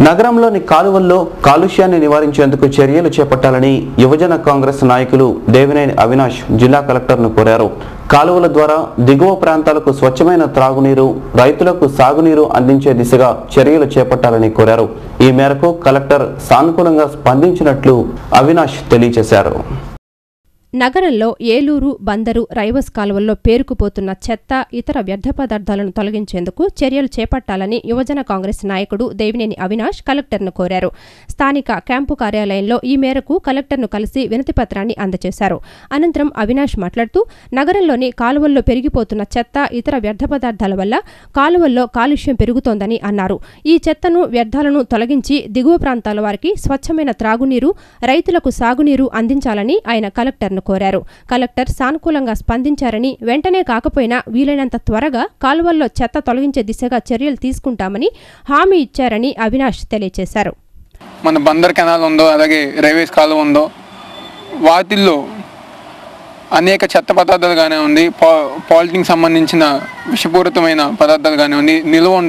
నగరంలోని కాలువల్లో కాలుష్యాన్ని నివారించేందుకు చర్యలు చేపట్టాలని యువజన కాంగ్రెస్ నాయకులు దేవినేని అవినాష్ జిల్లా కలెక్టర్ను కోరారు. కాలువల ద్వారా దిగువ ప్రాంతాలకు స్వచ్ఛమైన త్రాగునీరు, రైతులకు సాగునీరు అందించే దిశగా చర్యలు చేపట్టాలని కోరారు. ఈ మేరకు కలెక్టర్ సానుకూలంగా స్పందించినట్లు అవినాష్ తెలియజేశారు. నగరంలో ఏలూరు, బందరు, రైవస్ కాలువల్లో పేరుకుపోతున్న చెత్త, ఇతర వ్యర్థ పదార్థాలను తొలగించేందుకు చర్యలు చేపట్టాలని యువజన కాంగ్రెస్ నాయకుడు దేవినేని అవినాష్ కలెక్టర్ను కోరారు. స్థానిక క్యాంపు కార్యాలయంలో ఈ మేరకు కలెక్టర్ను కలిసి వినతిపత్రాన్ని అందజేశారు. అనంతరం అవినాష్ మాట్లాడుతూ నగరంలోని కాలువల్లో పెరిగిపోతున్న చెత్త, ఇతర వ్యర్థ పదార్థాల వల్ల కాలువల్లో కాలుష్యం పెరుగుతోందని అన్నారు. ఈ చెత్తను, వ్యర్థాలను తొలగించి దిగువ ప్రాంతాల వారికి స్వచ్ఛమైన త్రాగునీరు, రైతులకు సాగునీరు అందించాలని ఆయన కలెక్టర్ను కోరారు. కలెక్టర్ సానుకూలంగా స్పందించారని, వెంటనే కాకపోయినా వీలైనంత త్వరగా కాలువల్లో చెత్త తొలగించే దిశగా చర్యలు తీసుకుంటామని హామీ ఇచ్చారని అవినాష్ తెలియజేశారు. మన బందర్ కెనాల్ ఉందో, అలాగే రైవేస్ కాలువ ఉందో, వాటిల్లో అనేక చెత్త పదార్థాలు కానివ్వండి, పాలిథిన్కి సంబంధించిన విషపూరితమైన పదార్థాలు కానివ్వండి నిలువ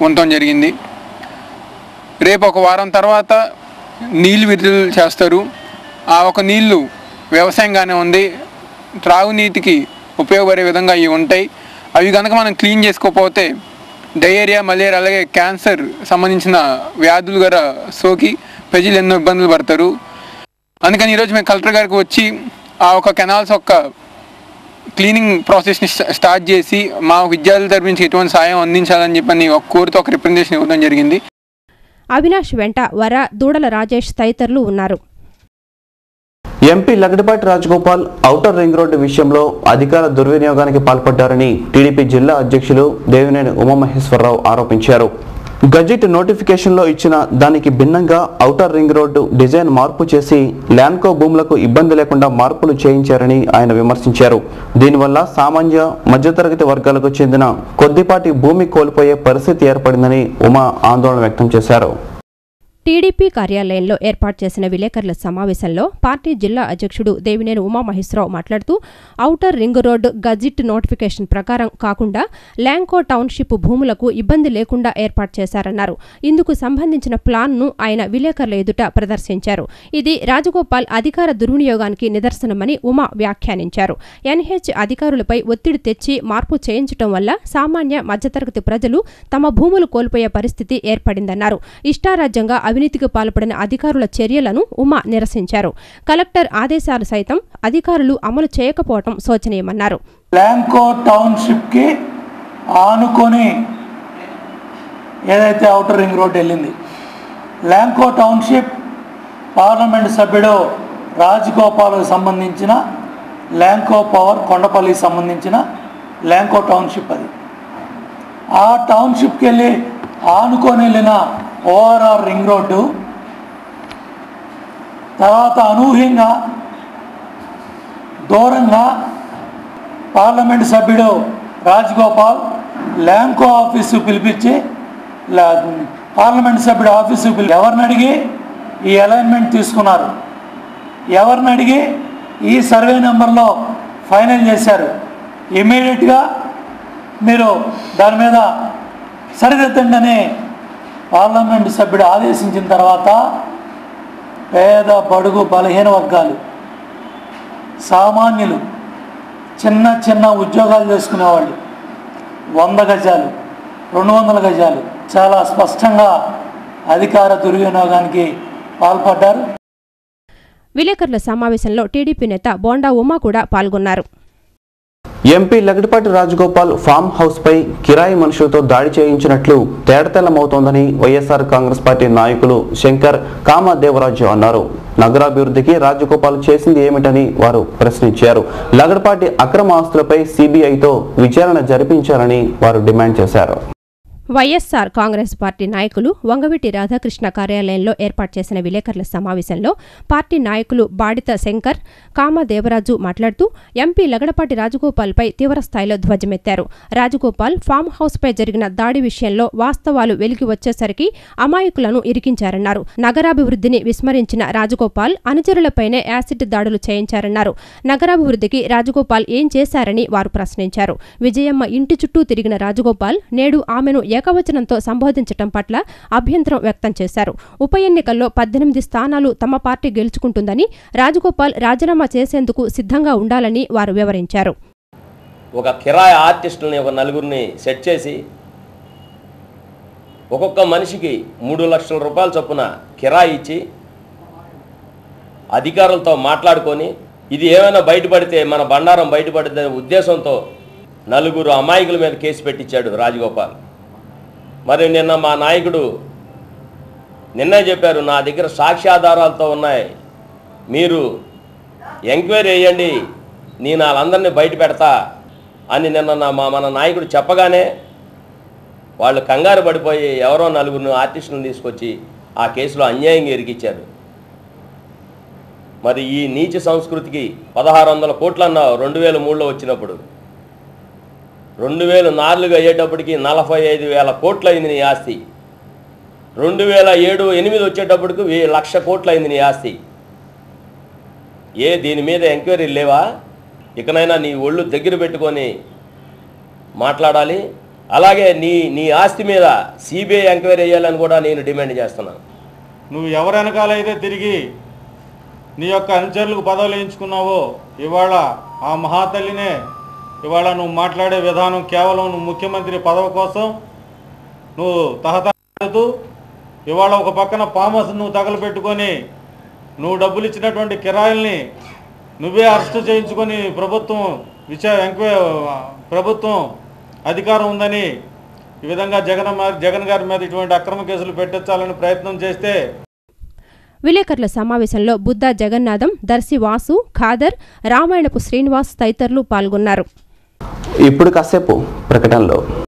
ఉండటం జరిగింది. రేపు ఒక వారం తర్వాత నీళ్ళు విడుదల చేస్తారు. ఆ ఒక నీళ్లు వ్యవసాయం కానివ్వండి, త్రాగునీటికి ఉపయోగపడే విధంగా ఇవి ఉంటాయి. అవి కనుక మనం క్లీన్ చేసుకోకపోతే డయేరియా, మలేరియా, అలాగే క్యాన్సర్ సంబంధించిన వ్యాధులు కూడా సోకి ప్రజలు ఎన్నో ఇబ్బందులు పడతారు. అందుకని ఈరోజు మేము కలెక్టర్ గారికి వచ్చి ఆ ఒక కెనాల్స్ యొక్క క్లీనింగ్ ప్రాసెస్ని స్టార్ట్ చేసి మా విద్యార్థుల తరపు నుంచి ఎటువంటి సాయం అందించాలని చెప్పని ఒక కోరితో ఒక రిప్రజెంటేషన్ ఇవ్వడం జరిగింది. అవినాష్ వెంట వర, దూడల రాజేష్ తదితరులు ఉన్నారు. MP Lagadapati Rajagopal outer ring road విషయంలో అధికార దుర్వినియోగానికి పాల్పడ్డారని టీడీపీ జిల్లా అధ్యక్షులు దేవినేని ఉమామహేశ్వరరావు ఆరోపించారు. గజెట్ నోటిఫికేషన్లో ఇచ్చిన దానికి భిన్నంగా ఔటర్ రింగ్ రోడ్డు డిజైన్ మార్పు చేసి ల్యాండ్కో భూములకు ఇబ్బంది లేకుండా మార్పులు చేయించారని ఆయన విమర్శించారు. దీనివల్ల సామాన్య మధ్యతరగతి వర్గాలకు చెందిన కొద్దిపాటి భూమి కోల్పోయే పరిస్థితి ఏర్పడిందని ఉమా ఆందోళన వ్యక్తం చేశారు. టీడీపీ కార్యాలయంలో ఏర్పాటు చేసిన విలేకరుల సమావేశంలో పార్టీ జిల్లా అధ్యక్షుడు దేవినేని ఉమామహేశ్వరరావు మాట్లాడుతూ outer ring road gazette notification ప్రకారం కాకుండా ల్యాంకో టౌన్షిప్ భూములకు ఇబ్బంది లేకుండా ఏర్పాటు చేశారన్నారు. ఇందుకు సంబంధించిన ప్లాన్ను ఆయన విలేకరుల ఎదుట ప్రదర్శించారు. ఇది రాజగోపాల్ అధికార దుర్వినియోగానికి నిదర్శనమని ఉమా వ్యాఖ్యానించారు. ఎన్హెచ్ అధికారులపై ఒత్తిడి తెచ్చి మార్పు చేయించడం వల్ల సామాన్య మధ్యతరగతి ప్రజలు తమ భూములు కోల్పోయే పరిస్థితి ఏర్పడిందన్నారు. ఇష్టారాజ్యంగా అవినీతికి పాల్పడిన అధికారుల చర్యలను ఉమా నిరసించారు. కలెక్టర్ ఆదేశాలు సైతం అధికారులు అమలు చేయకపోవడం శోచనీయమన్నారు. ల్యాంకో టౌన్షిప్ కి ఆనుకొని ఏదైతే ఔటర్ రింగ్ రోడ్ వెళ్ళింది, ల్యాంకో టౌన్షిప్ పార్లమెంట్ సభ్యుడు రాజగోపాల్కి సంబంధించిన ల్యాంకో పవర్ కొండపల్లికి సంబంధించిన ల్యాంకో టౌన్షిప్. అది ఆ టౌన్షిప్కి వెళ్ళి ఆనుకొని వెళ్ళిన ఓవరాల్ రింగ్ రోడ్డు తర్వాత అనూహ్యంగా దూరంగా పార్లమెంట్ సభ్యుడు రాజగోపాల్ ల్యాంకో ఆఫీసు పిలిపించి పార్లమెంట్ సభ్యుడు ఆఫీసు ఎవరిని అడిగి ఈ అలైన్మెంట్ తీసుకున్నారు, ఎవరిని అడిగి ఈ సర్వే నెంబర్లో ఫైనల్ చేశారు, ఇమ్మీడియట్గా మీరు దాని మీద సరిదిద్దండి అని పార్లమెంట్ సభ్యుడు ఆదేశించిన తర్వాత పేద, బడుగు, బలహీన వర్గాలు, సామాన్యులు, చిన్న చిన్న ఉద్యోగాలు చేసుకునేవాళ్ళు 100 గజాలు, 200 గజాలు చాలా స్పష్టంగా అధికార దుర్వినియోగానికి పాల్పడ్డారు. విలేకరుల సమావేశంలో టీడీపీ నేత బోండా ఉమా కూడా పాల్గొన్నారు. MP Lagadapati Rajagopal farm house పై కిరాయి మనుషులతో దాడి చేయించినట్లు తేటతెల్లమవుతోందని వైఎస్ఆర్ కాంగ్రెస్ పార్టీ నాయకులు శంకర్, కామదేవరాజు అన్నారు. నగరాభివృద్ధికి రాజగోపాల్ చేసింది ఏమిటని వారు ప్రశ్నించారు. లగడపాటి అక్రమ ఆస్తులపై సిబిఐతో విచారణ జరిపించాలని వారు డిమాండ్ చేశారు. వైఎస్ఆర్ కాంగ్రెస్ పార్టీ నాయకులు వంగవీటి రాధాకృష్ణ కార్యాలయంలో ఏర్పాటు చేసిన విలేకరుల సమావేశంలో పార్టీ నాయకులు బాడిత శంకర్, కామదేవరాజు మాట్లాడుతూ ఎంపీ లగడపాటి రాజగోపాల్పై తీవ్రస్థాయిలో ధ్వజమెత్తారు. రాజగోపాల్ ఫామ్ హౌస్పై జరిగిన దాడి విషయంలో వాస్తవాలు వెలికి వచ్చేసరికి అమాయకులను ఇరికించారన్నారు. నగరాభివృద్ధిని విస్మరించిన రాజగోపాల్ అనుచరులపైనే యాసిడ్ దాడులు చేయించారన్నారు. నగరాభివృద్ధికి రాజగోపాల్ ఏం చేశారని వారు ప్రశ్నించారు. విజయమ్మ ఇంటి చుట్టూ తిరిగిన రాజగోపాల్ నేడు ఆమెను ఏకవచనంతో సంబోధించడం పట్ల అభ్యంతరం వ్యక్తం చేశారు. ఉప ఎన్నికల్లో 18 స్థానాలు తమ పార్టీ గెలుచుకుంటుందని, రాజగోపాల్ రాజీనామా చేసేందుకు సిద్ధంగా ఉండాలని వారు వివరించారు. ఒక కిరాయి ఆర్టిస్టులని ఒక నలుగురిని సెట్ చేసి ఒక్కొక్క మనిషికి 3 లక్షల రూపాయల చొప్పున కిరాయి ఇచ్చి అధికారులతో మాట్లాడుకొని ఇది ఏమైనా బయటపడితే మన బండారం బయటపడితే ఉద్దేశంతో నలుగురు అమాయకుల మీద కేసు పెట్టించాడు రాజగోపాల్. మరి నిన్న మా నాయకుడు నిన్నే చెప్పారు, నా దగ్గర సాక్ష్యాధారాలతో ఉన్నాయి, మీరు ఎంక్వైరీ చేయండి, నేను వాళ్ళందరినీ బయట పెడతా అని నిన్న మన నాయకుడు చెప్పగానే వాళ్ళు కంగారు పడిపోయి ఎవరో నలుగురు ఆర్టిస్టులను తీసుకొచ్చి ఆ కేసులో అన్యాయంగా ఇరికిచ్చారు. మరి ఈ నీచ సంస్కృతికి 1600 కోట్లు అన్నావు 2003లో వచ్చినప్పుడు, 2004 అయ్యేటప్పటికి 45,000 కోట్లు అయింది నీ ఆస్తి, 2007-8 వచ్చేటప్పటికి 1,00,000 కోట్లు అయింది నీ ఆస్తి. దీని మీద ఎంక్వైరీ లేవా? ఇకనైనా నీ ఒళ్ళు దగ్గర పెట్టుకొని మాట్లాడాలి. అలాగే నీ ఆస్తి మీద సిబిఐ ఎంక్వైరీ చేయాలని కూడా నేను డిమాండ్ చేస్తున్నాను. నువ్వు ఎవరు వెనకాలైతే తిరిగి నీ యొక్క అనుచరులకు పదవులు వేయించుకున్నావో ఇవాళ ఆ మహాతల్లినే ఇవాళ నువ్వు మాట్లాడే విధానం కేవలం నువ్వు ముఖ్యమంత్రి పదవి కోసం నువ్వు తహతహలాడుతూ ఇవాళ ఒక పక్కన పామస్ నువ్వు తగలపెట్టుకొని నువ్వు డబ్బులు ఇచ్చినటువంటి కిరాయిల్ని నువ్వే అరెస్టు చేయించుకొని ప్రభుత్వం అధికారం ఉందని ఈ విధంగా జగన్ గారి మీద ఇటువంటి అక్రమ కేసులు పెట్టించాలని ప్రయత్నం చేస్తే విలేకరుల సమావేశంలో బుద్దా జగన్నాథం, దర్శి వాసు, ఖాదర్, రామాయణపు శ్రీనివాస్ తదితరులు పాల్గొన్నారు. ఇప్పుడు కాసేపు ప్రకటనలో